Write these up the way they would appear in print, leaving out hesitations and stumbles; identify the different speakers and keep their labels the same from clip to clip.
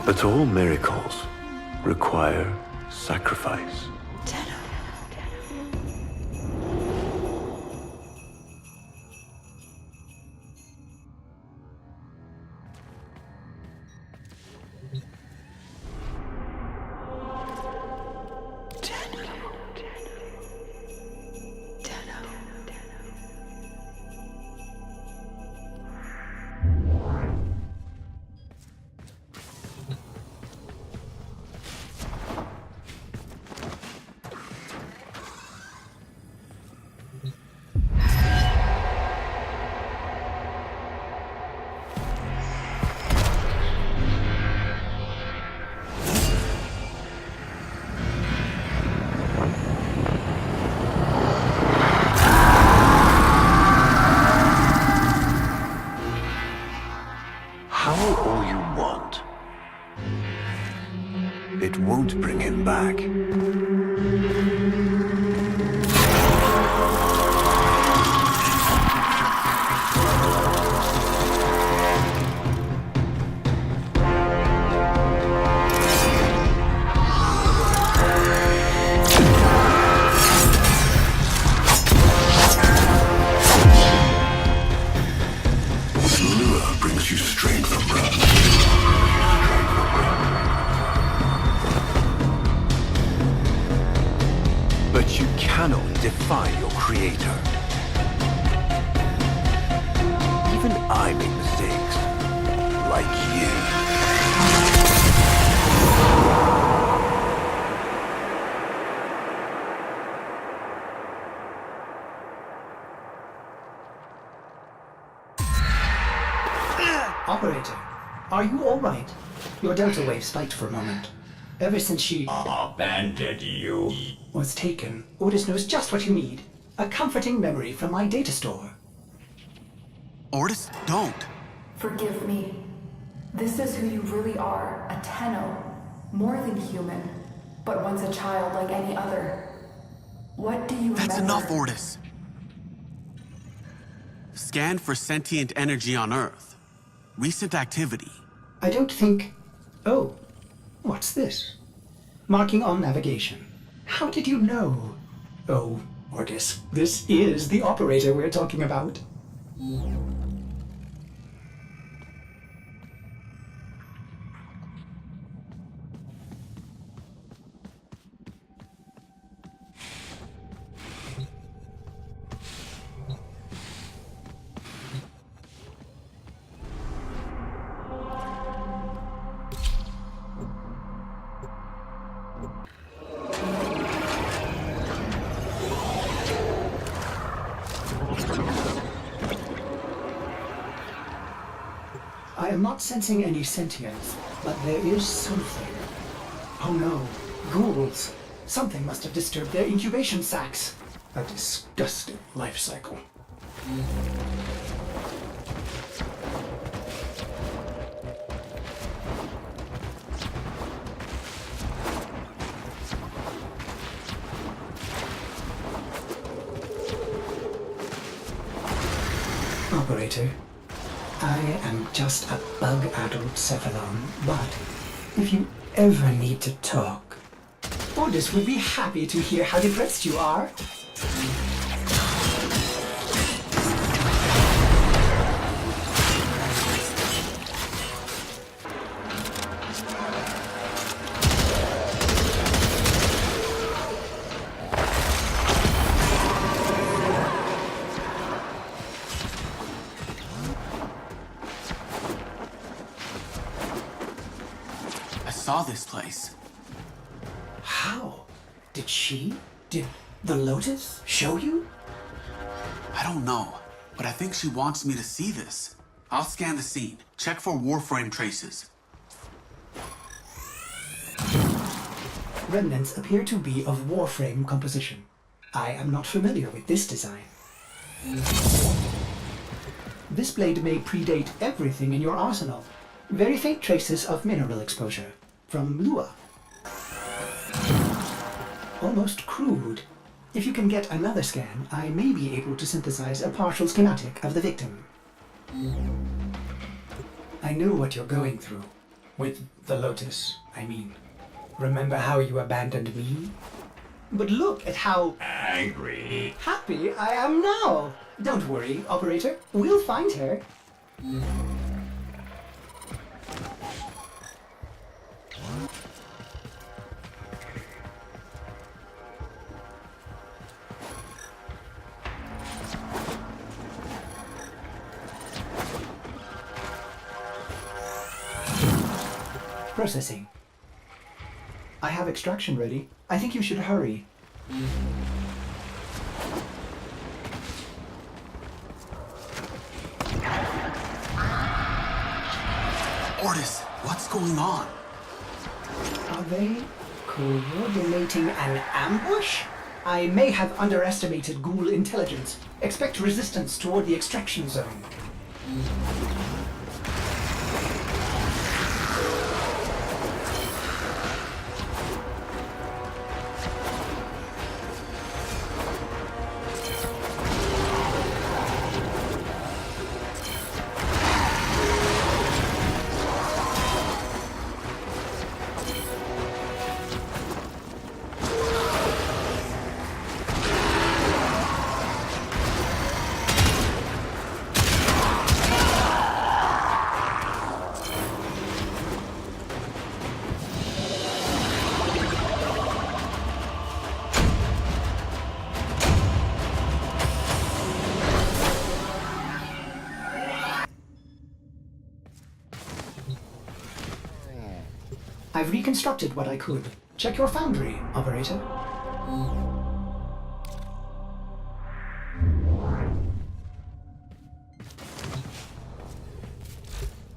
Speaker 1: But all miracles require sacrifice. All you want. It won't bring him back. Lure brings you strength, bruh. But you cannot defy your creator. Even I make mistakes, like you.
Speaker 2: Operator, are you all right? Your delta wave spiked for a moment. Ever since she
Speaker 3: abandoned you.
Speaker 2: was taken, Otis knows just what you need. A comforting memory from my data store.
Speaker 4: Otis, don't.
Speaker 5: Forgive me. This is who you really are, a Tenno. More than human, but once a child like any other. What do you
Speaker 4: That's
Speaker 5: remember?
Speaker 4: enough, Otis. Scan for sentient energy on Earth. Recent activity.
Speaker 2: I don't think... Oh, what's this? Marking on navigation. How did you know? Oh, Otis, this is the operator we're talking about. I am not sensing any sentience, but there is something. Oh no, ghouls. Something must have disturbed their incubation sacs. A disgusting life cycle. Operator, I am just a bug-addled Cephalon, but if you ever need to talk, Otis would be happy to hear how depressed you are.
Speaker 4: I saw this place.
Speaker 2: How? Did the Lotus show you?
Speaker 4: I don't know, but I think she wants me to see this. I'll scan the scene. Check for Warframe traces.
Speaker 2: Remnants appear to be of Warframe composition. I am not familiar with this design. This blade may predate everything in your arsenal. Very faint traces of mineral exposure. From Lua. Almost crude. If you can get another scan, I may be able to synthesize a partial schematic of the victim. I know what you're going through. With the Lotus, I mean. Remember how you abandoned me? But look at how
Speaker 3: Angry.
Speaker 2: happy I am now! Don't worry, operator. We'll find her. Processing. I have extraction ready. I think you should hurry.
Speaker 4: Ortis, what's going on?
Speaker 2: Are they coordinating an ambush? I may have underestimated ghoul intelligence. Expect resistance toward the extraction zone. I've reconstructed what I could. Check your foundry, operator.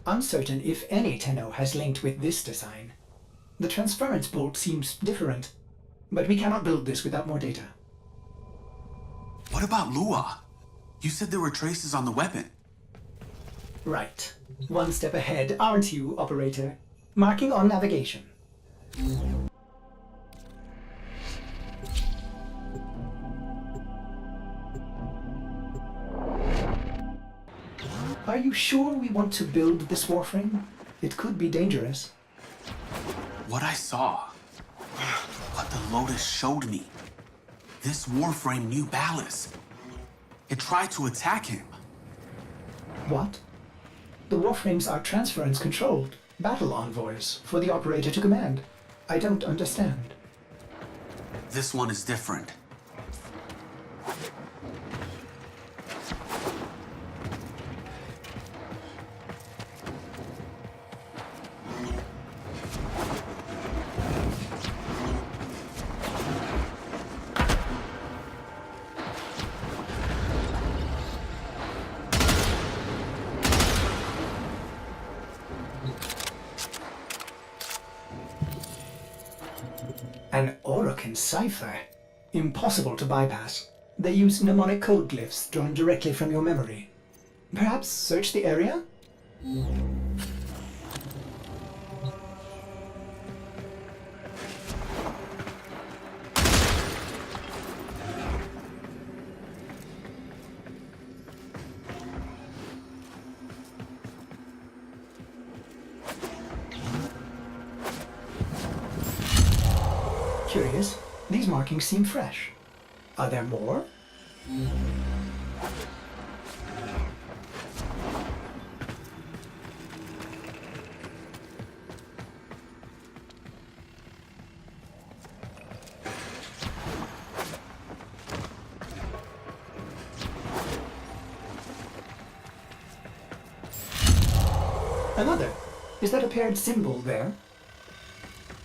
Speaker 2: Uncertain if any Tenno has linked with this design. The transference bolt seems different, but we cannot build this without more data.
Speaker 4: What about Lua? You said there were traces on the weapon.
Speaker 2: Right. One step ahead, aren't you, operator? Marking on navigation. Are you sure we want to build this Warframe? It could be dangerous.
Speaker 4: What I saw. What the Lotus showed me. This Warframe knew Ballas. It tried to attack him.
Speaker 2: What? The Warframes are transference controlled. Battle envoys for the operator to command. I don't understand.
Speaker 4: This one is different.
Speaker 2: An Orokin cipher? Impossible to bypass. They use mnemonic code glyphs drawn directly from your memory. Perhaps search the area? Curious. These markings seem fresh. Are there more? Another. Is that a paired symbol there?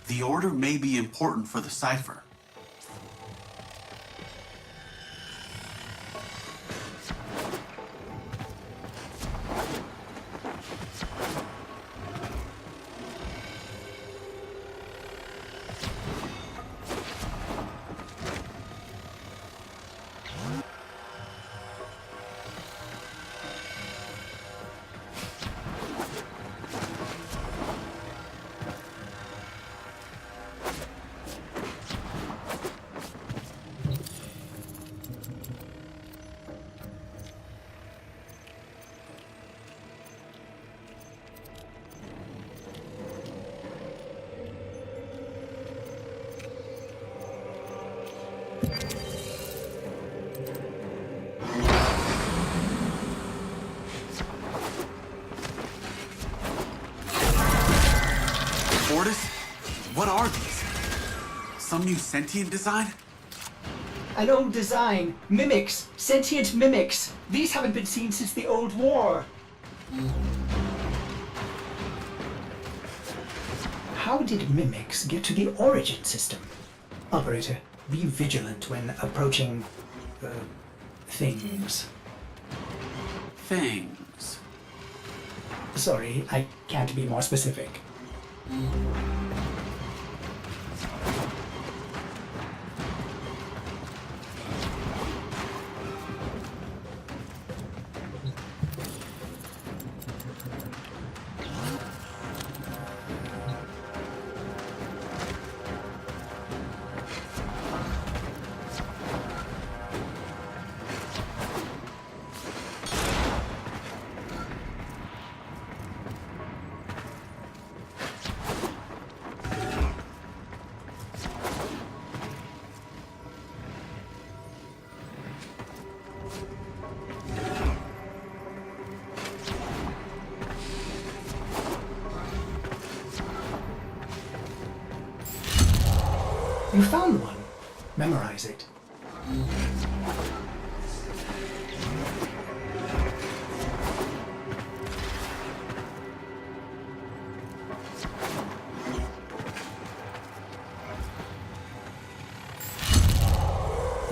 Speaker 4: The order may be important for the cipher. Fortis, what are these? Some new sentient design?
Speaker 2: An old design. Mimics. Sentient mimics. These haven't been seen since the old war. How did mimics get to the origin system? Operator, be vigilant when approaching... things.
Speaker 4: Things.
Speaker 2: Sorry, I can't be more specific. You found one. Memorize it.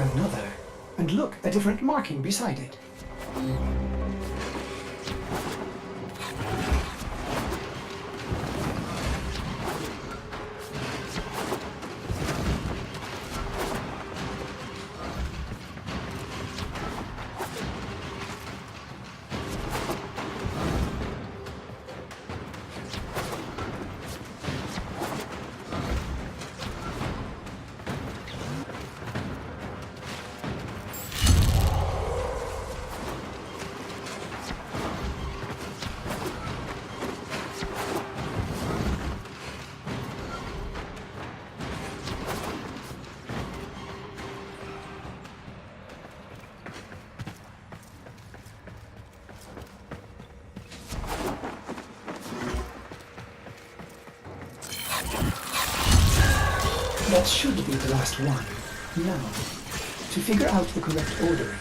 Speaker 2: Another. And look, a different marking beside it. That should be the last one. Now, to figure out the correct ordering.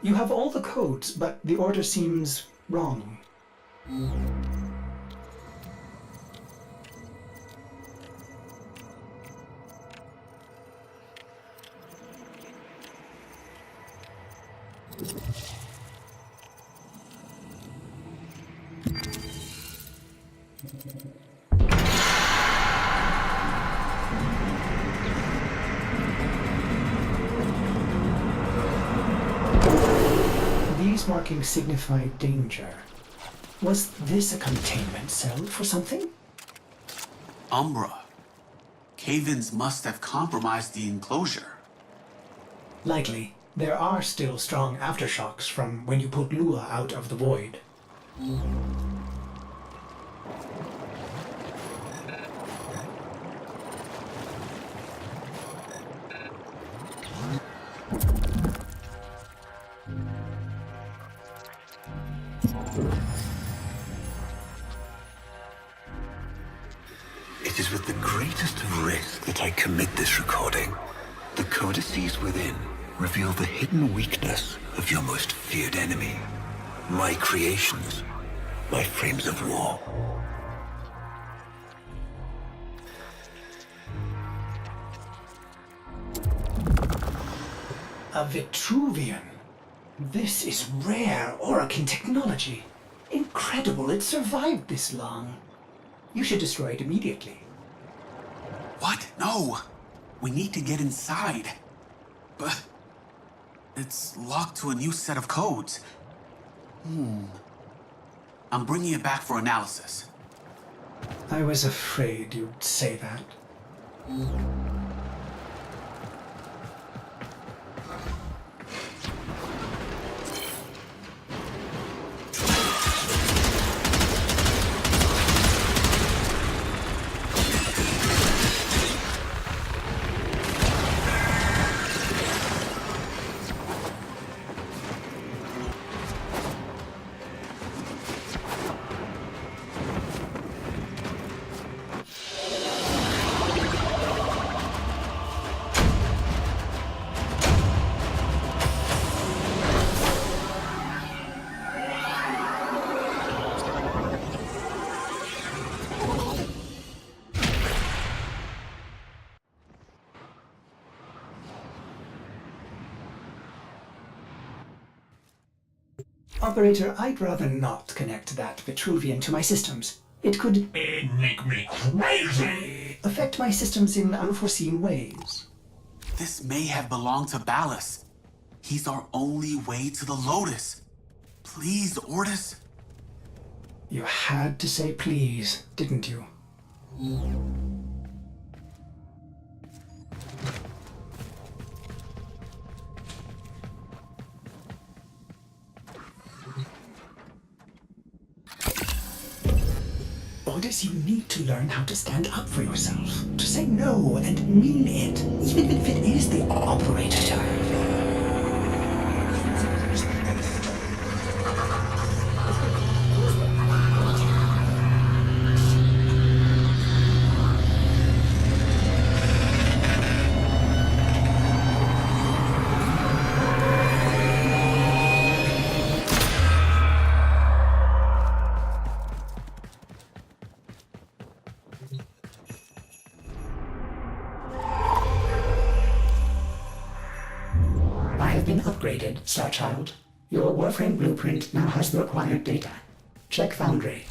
Speaker 2: You have all the codes, but the order seems wrong. These markings signify danger. Was this a containment cell for something?
Speaker 4: Umbra. Cave-ins must have compromised the enclosure.
Speaker 2: Likely. There are still strong aftershocks from when you put Lua out of the void.
Speaker 1: It is with the greatest of risk that I commit this recording. The codices within reveal the hidden weakness of your most feared enemy. My creations, my frames of war.
Speaker 2: A Vitruvian. This is rare Orokin technology. Incredible it survived this long. You should destroy it immediately.
Speaker 4: What? No! We need to get inside. But it's locked to a new set of codes. I'm bringing it back for analysis.
Speaker 2: I was afraid you'd say that. Operator, I'd rather not connect that Vitruvian to my systems. It could
Speaker 3: Make me crazy!
Speaker 2: affect my systems in unforeseen ways.
Speaker 4: This may have belonged to Ballas. He's our only way to the Lotus. Please, Ortis.
Speaker 2: You had to say please, didn't you? Orders, you need to learn how to stand up for yourself. To say no and mean it, even if it is the operator. Upgraded, Starchild. Your Warframe blueprint now has the required data. Check Foundry.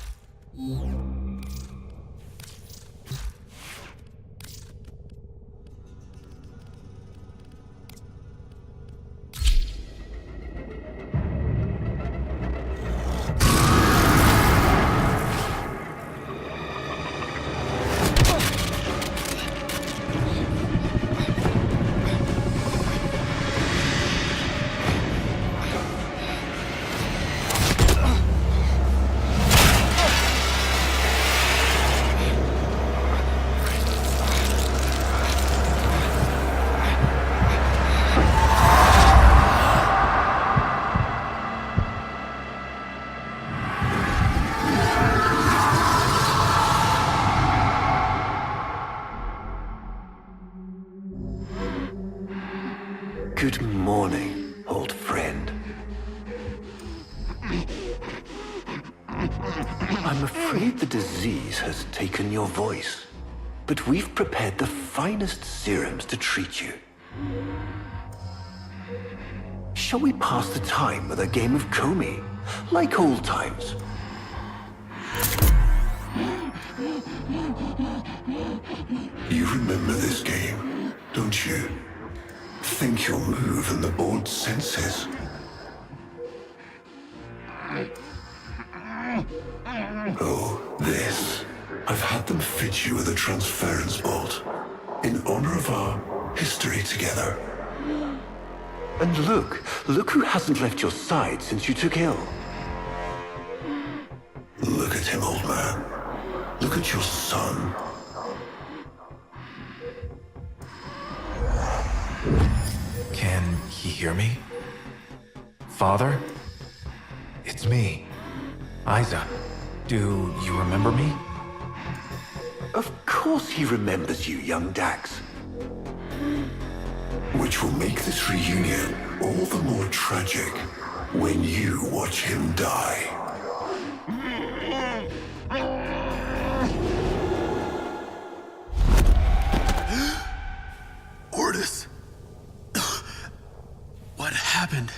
Speaker 1: Good morning, old friend. I'm afraid the disease has taken your voice, but we've prepared the finest serums to treat you. Shall we pass the time with a game of Comey, like old times? You remember this game, don't you? Think you'll move in the board senses. Oh, this. I've had them fit you with a transference bolt, in honor of our history together. And look who hasn't left your side since you took ill. Look at him, old man. Look at your son.
Speaker 6: Can he hear me? Father? It's me, Isa. Do you remember me?
Speaker 1: Of course he remembers you, young Dax. Which will make this reunion all the more tragic when you watch him die.
Speaker 4: Ordis! What happened?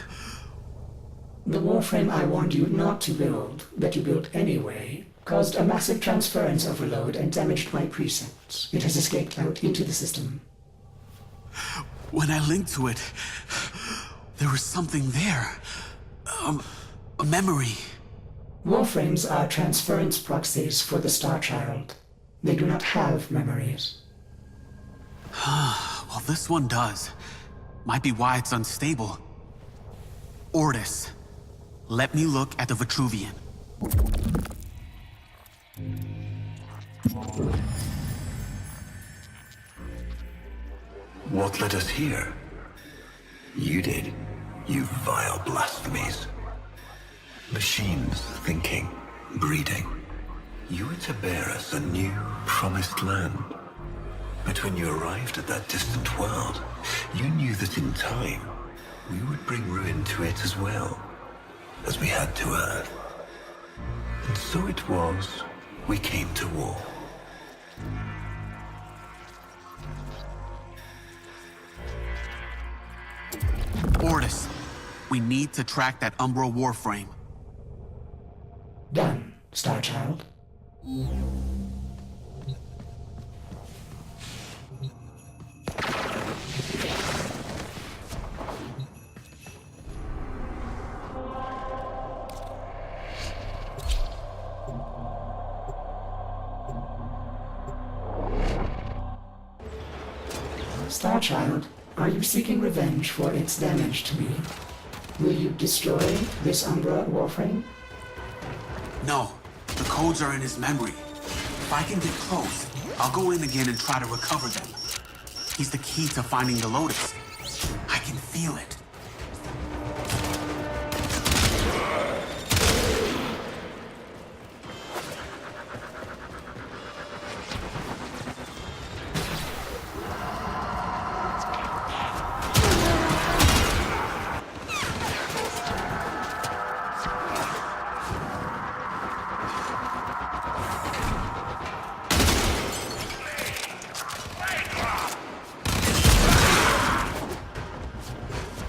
Speaker 2: The Warframe I warned you not to build, that you built anyway, caused a massive transference overload and damaged my precepts. It has escaped out into the system.
Speaker 4: When I linked to it, there was something there. A memory.
Speaker 2: Warframes are transference proxies for the Star Child. They do not have memories.
Speaker 4: Well, this one does. Might be why it's unstable. Ordis, let me look at the Vitruvian.
Speaker 1: What led us here? You did, you vile blasphemies. Machines thinking, breeding. You were to bear us a new, promised land. But when you arrived at that distant world, you knew that in time, we would bring ruin to it as well, as we had to Earth. And so it was, we came to war.
Speaker 4: Ordis, we need to track that Umbra Warframe.
Speaker 2: Done, Star Child. Star Child, are you seeking revenge for its damage to me? Will you destroy this Umbra Warframe?
Speaker 4: No, the codes are in his memory. If I can get close, I'll go in again and try to recover them. He's the key to finding the Lotus. I can feel it.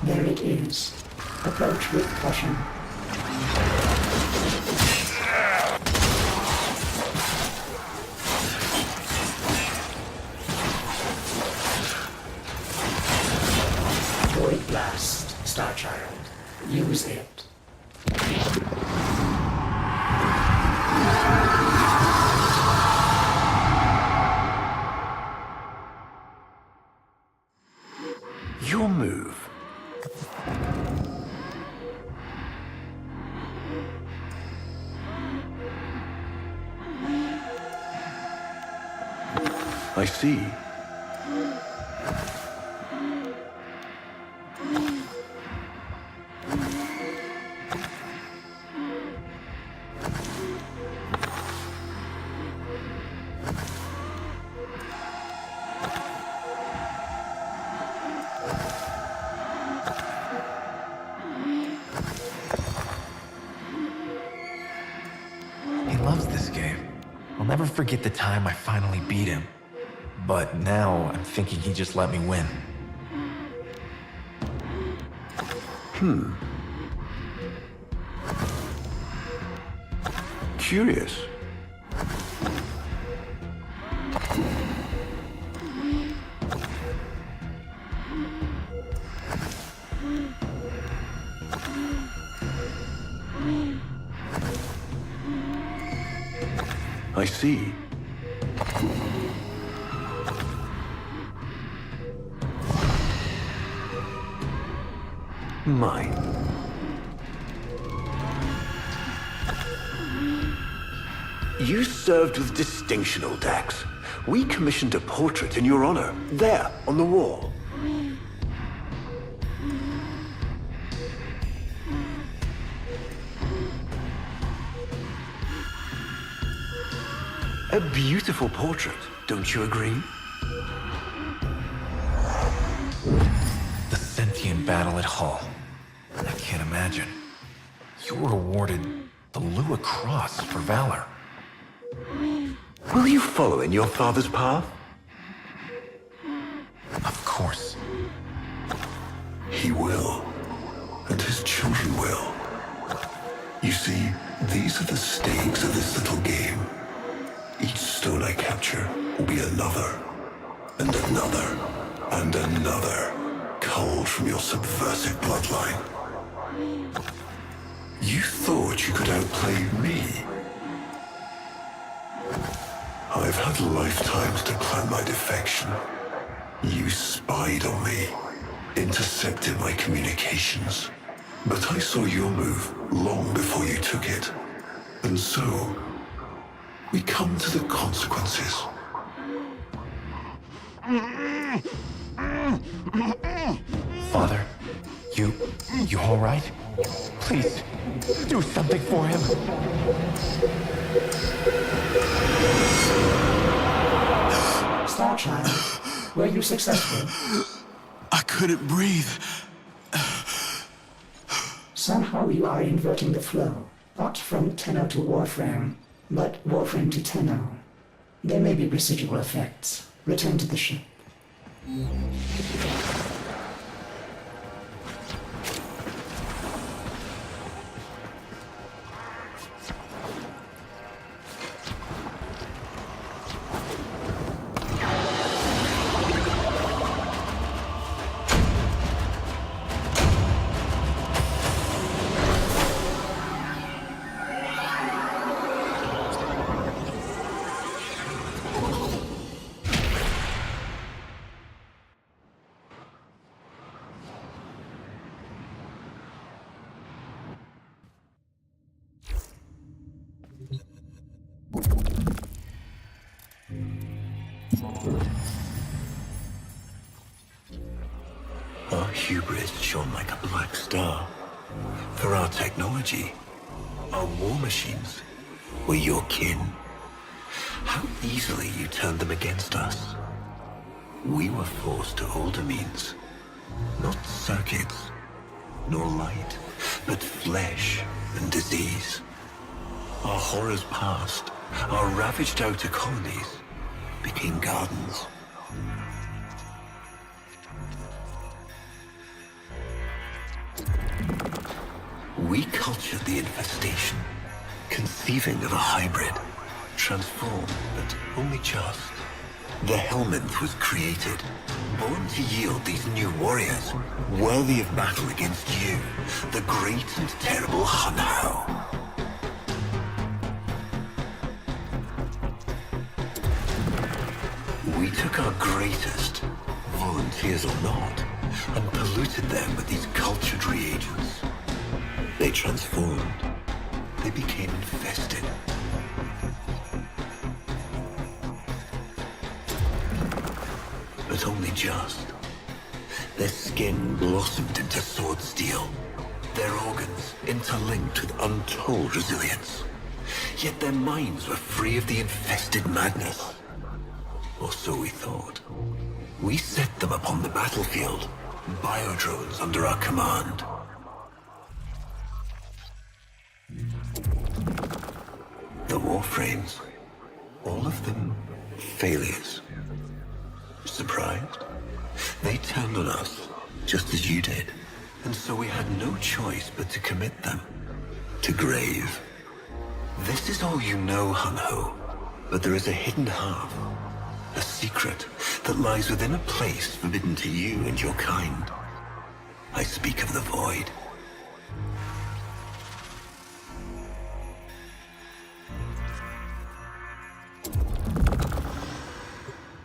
Speaker 2: There it is. Approach with caution. Void Blast, Star Child. Use it.
Speaker 1: Your move. I see.
Speaker 6: He loves this game. I'll never forget the time I finally beat him. But now I'm thinking he just let me win.
Speaker 1: Curious. I see. Mine. You served with distinction, old Dax. We commissioned a portrait in your honor, there, on the wall. A beautiful portrait, don't you agree?
Speaker 6: The sentient battle at Hull. I can't imagine. You were awarded the Lua Cross for valor.
Speaker 1: Will you follow in your father's path?
Speaker 6: Of course.
Speaker 1: He will, and his children will. You see, these are the stakes of this little game. Each stone I capture will be another, and another, and another, culled from your subversive bloodline. You thought you could outplay me? I've had lifetimes to plan my defection. You spied on me, intercepted my communications. But I saw your move long before you took it. And so, we come to the consequences.
Speaker 6: Father, you all right? Please, do something for him.
Speaker 2: Starchild, were you successful?
Speaker 4: I couldn't breathe.
Speaker 2: Somehow you are inverting the flow. Not from Tenno to Warframe, but Warframe to Tenno. There may be residual effects. Return to the ship.
Speaker 1: Our hubris shone like a black star. For our technology, our war machines were your kin. How easily you turned them against us. We were forced to older means. Not circuits, nor light, but flesh and disease. Our horrors passed. Our ravaged outer colonies became gardens. We cultured the infestation, conceiving of a hybrid, transformed, but only just. The Helminth was created, born to yield these new warriors, worthy of battle against you, the great and terrible Hunhow. We took our greatest, volunteers or not, and polluted them with these cultured reagents. They transformed. They became infested. But only just. Their skin blossomed into sword steel. Their organs interlinked with untold resilience. Yet their minds were free of the infested madness. Or so we thought. We set them upon the battlefield, biodrones under our command. The Warframes, all of them failures. Surprised? They turned on us, just as you did. And so we had no choice but to commit them to grave. This is all you know, Hunho, but there is a hidden half, a secret that lies within a place forbidden to you and your kind. I speak of the Void.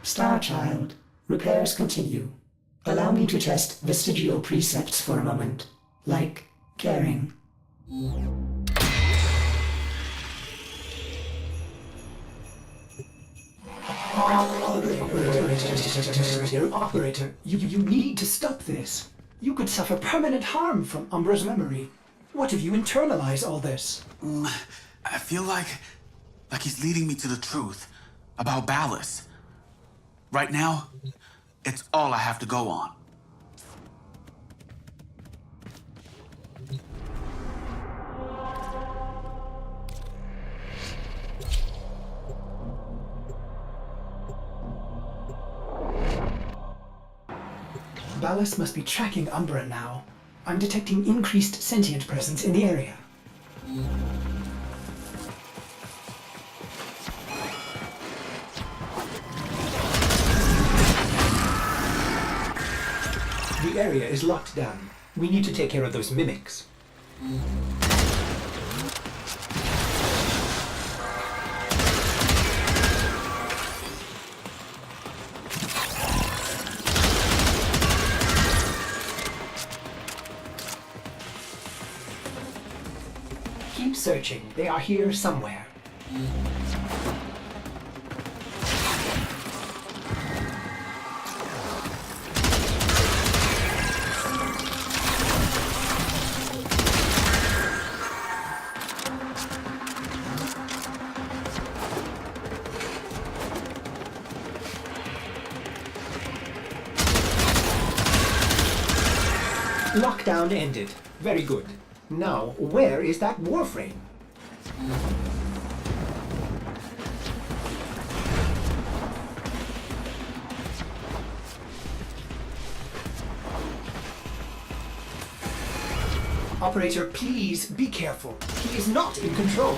Speaker 2: Starchild, repairs continue. Allow me to test vestigial precepts for a moment, like caring. Operator, you need to stop this. You could suffer permanent harm from Umbra's memory. What if you internalize all this?
Speaker 4: I feel like he's leading me to the truth. about Ballas. Right now, it's all I have to go on.
Speaker 2: Ballas must be tracking Umbra now. I'm detecting increased sentient presence in the area. The area is locked down. We need to take care of those mimics. Keep searching. They are here somewhere. Lockdown ended. Very good. Now, where is that Warframe? Operator, please be careful. He is not in control.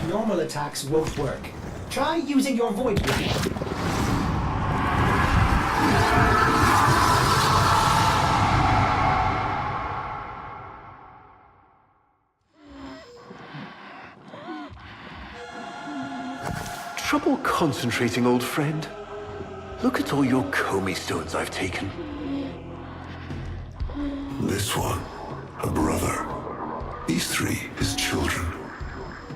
Speaker 2: Normal attacks won't work. Try using your void blade.
Speaker 1: Trouble concentrating, old friend? Look at all your Comey stones I've taken. This one, a brother. These three, his children.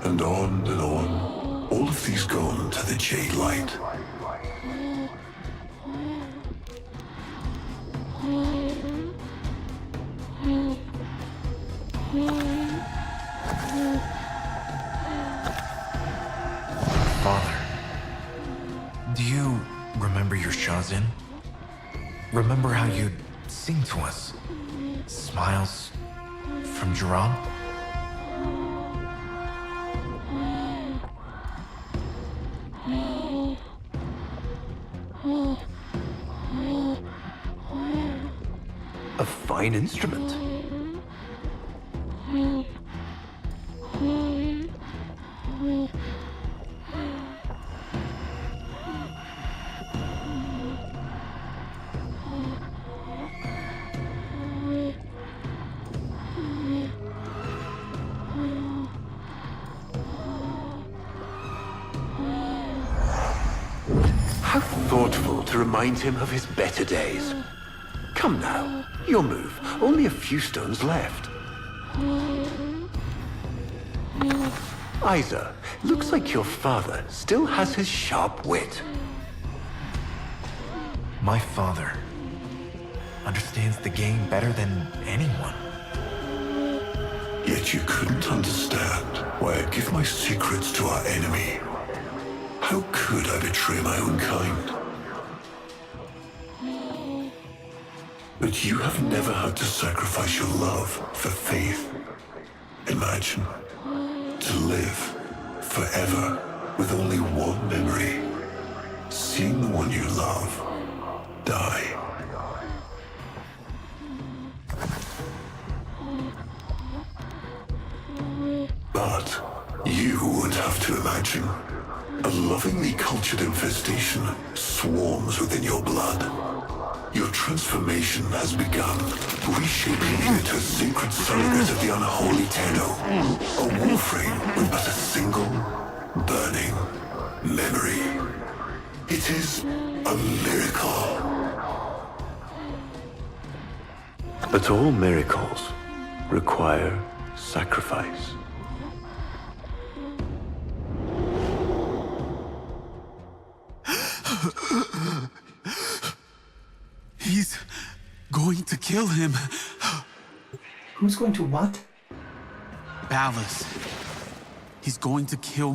Speaker 1: And on and on. All of these gone to the Jade Light.
Speaker 6: Father, do you remember your Shazin? Remember how you'd sing to us? Smiles from Jerome?
Speaker 1: A fine instrument. How thoughtful to remind him of his better days. Come now, your move. Only a few stones left. Isa, looks like your father still has his sharp wit.
Speaker 6: My father understands the game better than anyone.
Speaker 1: Yet you couldn't understand why I give my secrets to our enemy. How could I betray my own kind? But you have never had to sacrifice your love for faith. Imagine to live forever with only one memory. Seeing the one you love die. But you would have to imagine. A lovingly cultured infestation swarms within your blood. Your transformation has begun, reshaping you into a sacred surrogate of the unholy Tenno. A Warframe with but a single, burning memory. It is a miracle. But all miracles require sacrifice.
Speaker 4: He's going to kill him.
Speaker 2: Who's going to what?
Speaker 4: Ballast. He's going to kill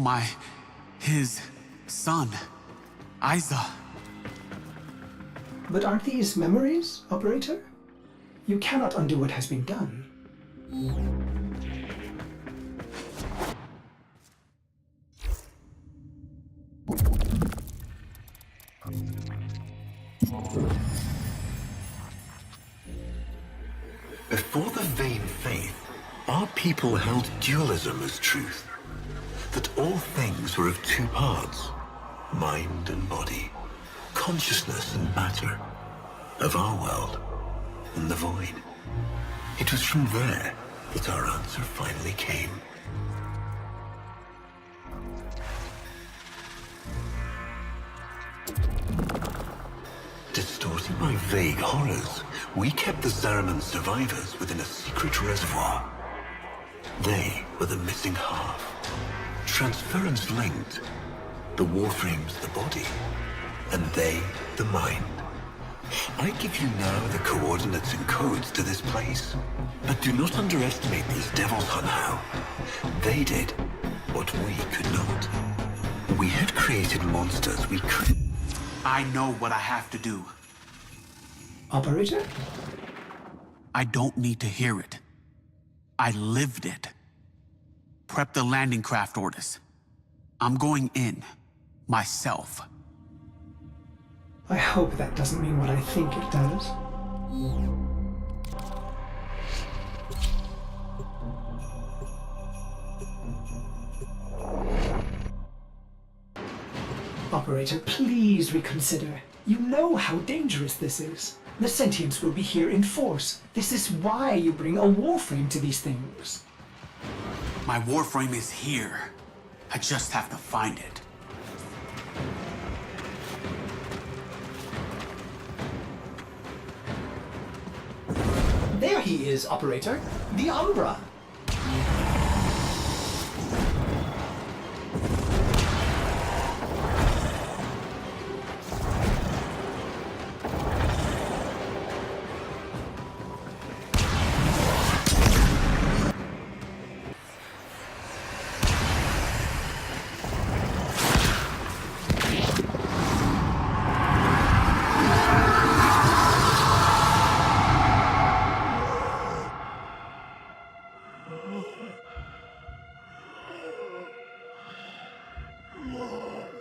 Speaker 4: his son, Isa.
Speaker 2: But aren't these memories, Operator? You cannot undo what has been done.
Speaker 1: Before the vain faith, our people held dualism as truth. That all things were of two parts, mind and body, consciousness and matter, of our world and the void. It was from there that our answer finally came. Distorted by vague horrors, we kept the Zariman survivors within a secret reservoir. They were the missing half. Transference linked. The Warframe's the body, and they the mind. I give you now the coordinates and codes to this place, but do not underestimate these devils, Hunhow. They did what we could not. We had created monsters we could...
Speaker 4: I know what I have to do.
Speaker 2: Operator?
Speaker 4: I don't need to hear it. I lived it. Prep the landing craft orders. I'm going in, myself.
Speaker 2: I hope that doesn't mean what I think it does. Operator, please reconsider. You know how dangerous this is. The sentients will be here in force. This is why you bring a Warframe to these things.
Speaker 4: My Warframe is here. I just have to find it.
Speaker 2: There he is, Operator. The Umbra.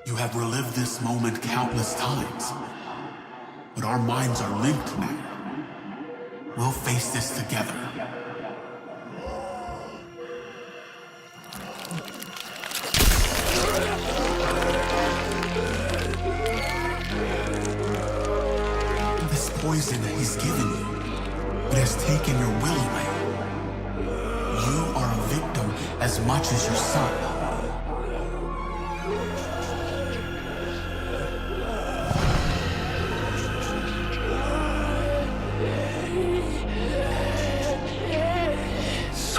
Speaker 4: You have relived this moment countless times, but our minds are linked now. We'll face this together. This poison he's given you, it has taken your will away. You are a victim as much as your son.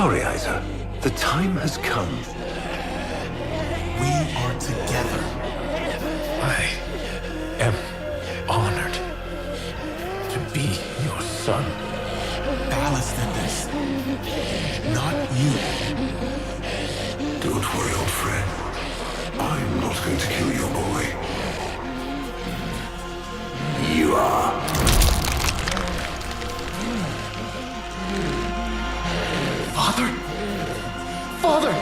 Speaker 1: Sorry, Isa. The time has come.
Speaker 4: We are together.
Speaker 6: I am honored to be your son.
Speaker 4: Ballast did this, not you.
Speaker 1: Don't worry, old friend. I'm not going to kill your boy. You are.
Speaker 6: Father? Father!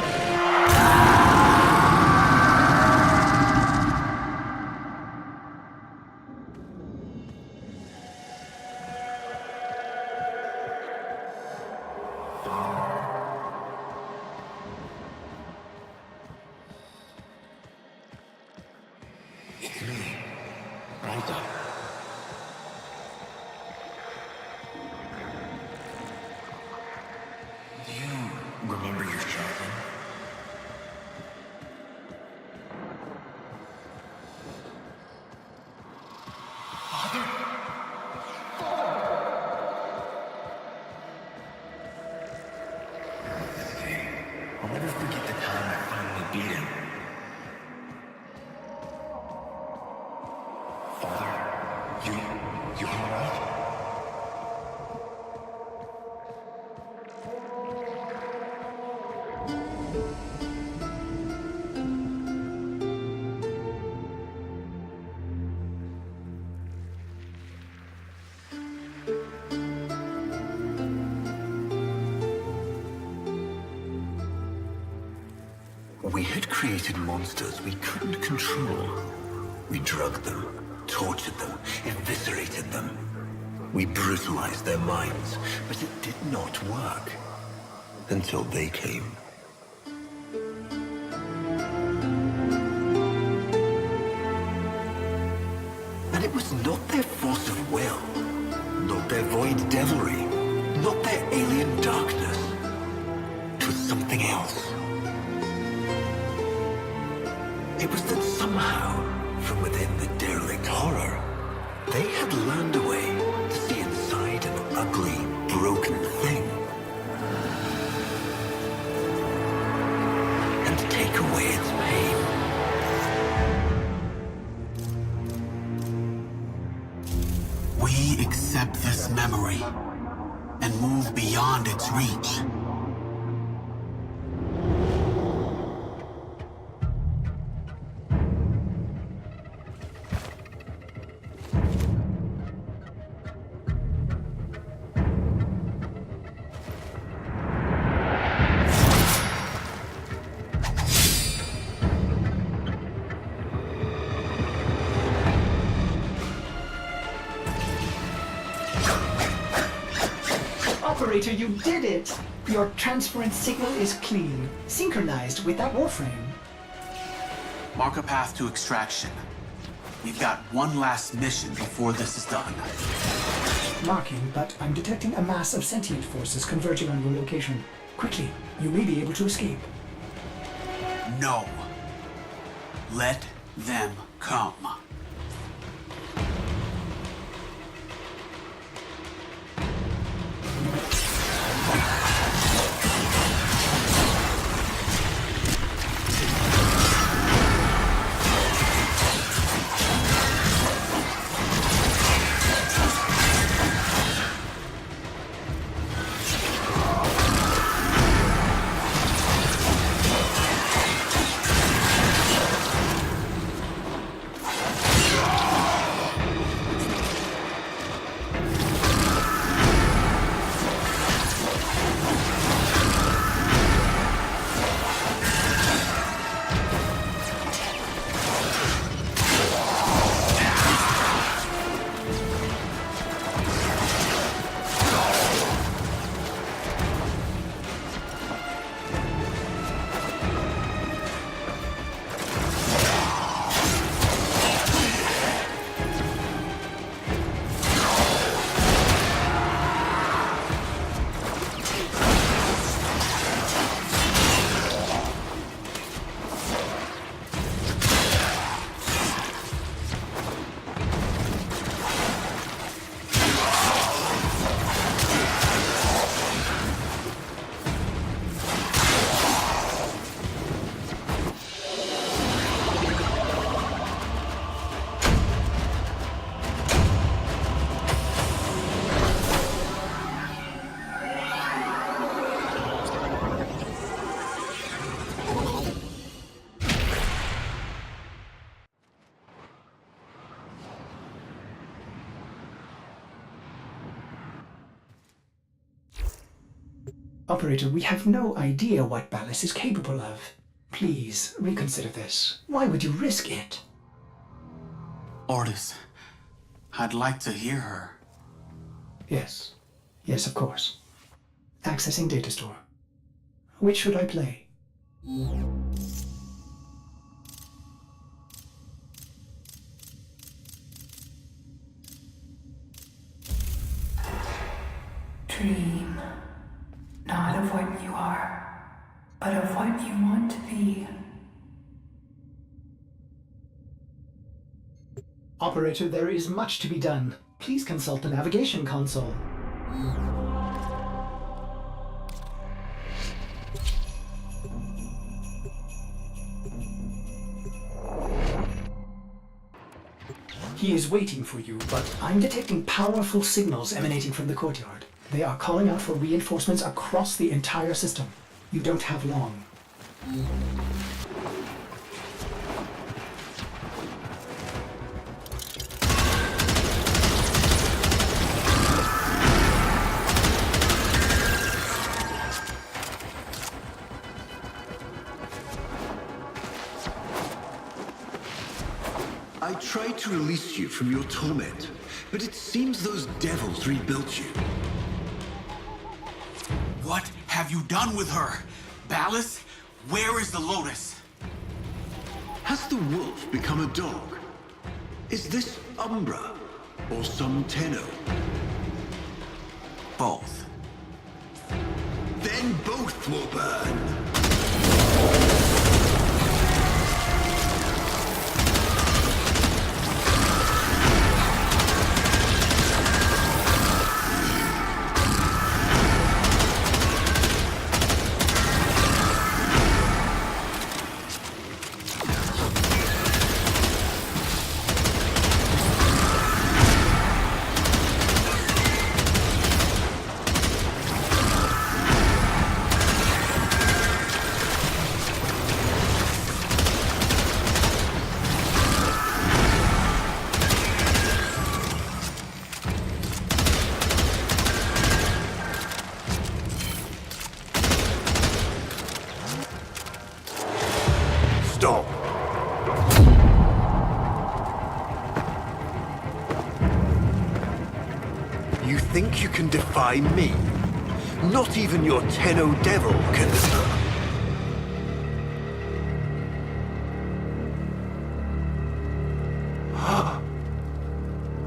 Speaker 1: It's me, Ryder. Do you remember your sharpen? I'll never forget the time I finally beat him. Father, you alright? We had created monsters we couldn't control. We drugged them, tortured them, eviscerated them. We brutalized their minds, but it did not work. Until they came. And it was not their force of will, not their void devilry, not their alien darkness. It was something else. It was that somehow, from within the derelict horror, they had learned a way to see inside an ugly, broken thing. And take away its pain.
Speaker 4: We accept this memory and move beyond its reach.
Speaker 2: Operator, you did it! Your transference signal is clean, synchronized with that Warframe.
Speaker 4: Mark a path to extraction. We've got one last mission before this is done.
Speaker 2: Marking, but I'm detecting a mass of sentient forces converging on your location. Quickly, you may be able to escape.
Speaker 4: No. Let them come.
Speaker 2: Operator, we have no idea what Ballas is capable of. Please, reconsider this. Why would you risk it?
Speaker 4: Ordis, I'd like to hear her.
Speaker 2: Yes. Yes, of course. Accessing data store. Which should I play?
Speaker 5: Dream. Not of what you are, but of what you want to be.
Speaker 2: Operator, there is much to be done. Please consult the navigation console. He is waiting for you, but I'm detecting powerful signals emanating from the courtyard. They are calling out for reinforcements across the entire system. You don't have long.
Speaker 1: I tried to release you from your torment, but it seems those devils rebuilt you.
Speaker 4: What have you done with her? Ballas, where is the Lotus?
Speaker 1: Has the wolf become a dog? Is this Umbra or some Tenno?
Speaker 4: Both.
Speaker 1: Then both will burn. Stop. You think you can defy me? Not even your Tenno devil can.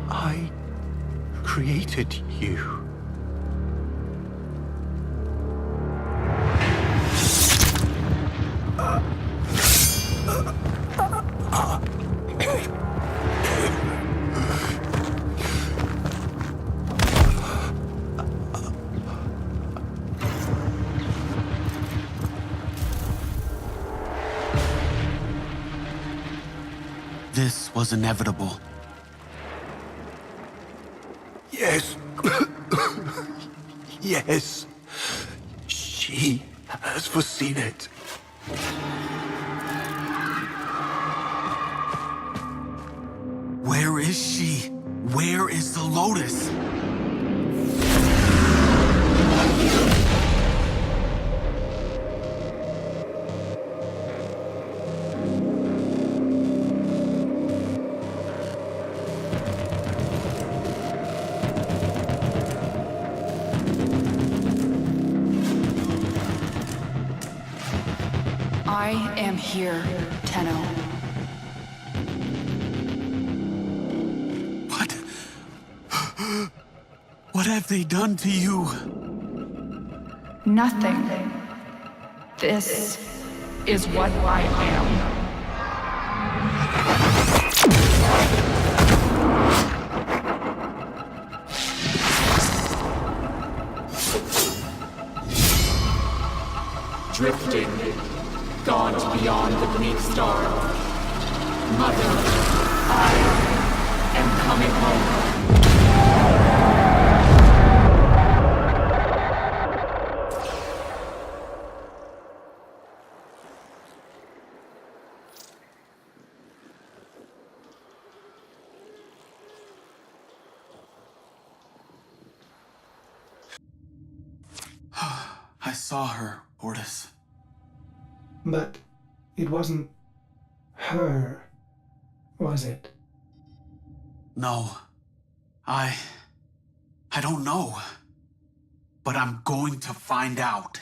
Speaker 1: I created you.
Speaker 4: This was inevitable.
Speaker 1: Yes. Yes. She has foreseen it.
Speaker 4: Where is she? Where is the Lotus?
Speaker 5: I am here, Tenno.
Speaker 4: What? What have they done to you?
Speaker 5: Nothing. This is what I am.
Speaker 7: Drifting, gone to beyond the Greek star. Mother, I am coming home.
Speaker 4: I saw her, Ortis.
Speaker 2: But it wasn't her, was it?
Speaker 4: No. I don't know. But I'm going to find out.